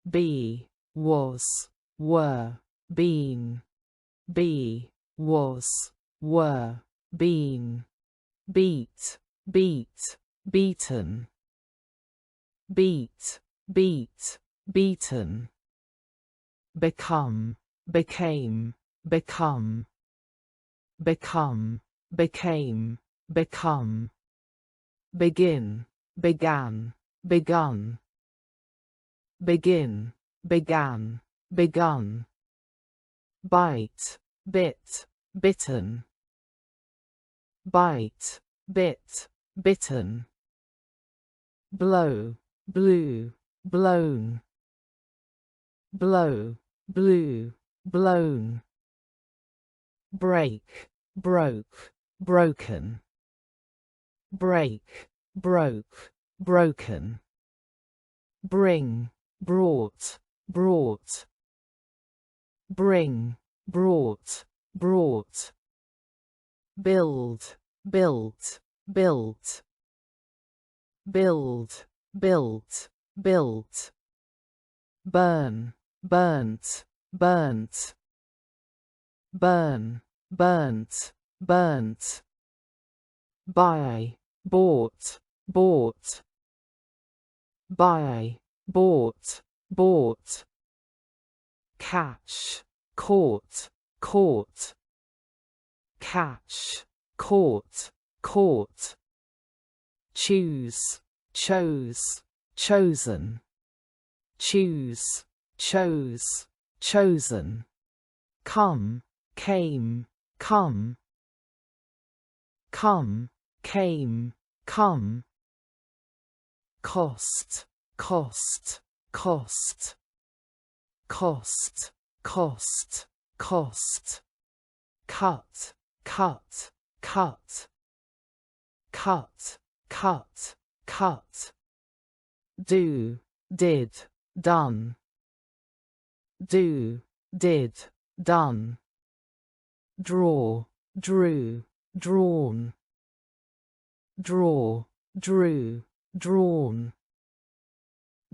be, was, were, been, be, was, were, been, beat, beat, beaten, beat, beat, beaten, become, became, become, become, became, become, begin, began, begun, begin, began, begun, bite, bit, bitten, bite, bit, bitten, blow, blew, blown, blow, blew, blown, break, broke, broken, break, broke, broken, bring, brought, brought, bring, brought, brought, build, built, built, build, built, built, burn, burnt, burnt, burn, burnt, burnt, buy, bought, bought, buy, bought, bought, catch, caught, caught, catch, caught, caught, choose, chose, chosen, choose, chose, chosen, come, came, come, come, came, come, cost, cost, cost, cost, cost, cost, cut, cut, cut, cut, cut, cut, do, did, done, do, did, done, draw, drew, drawn, draw, drew, drawn,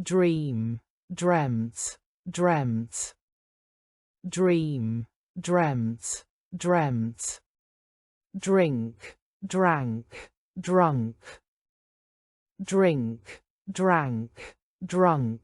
dream, dreamt, dreamt, dream, dreamt, dreamt, drink, drank, drunk, drink, drank, drunk,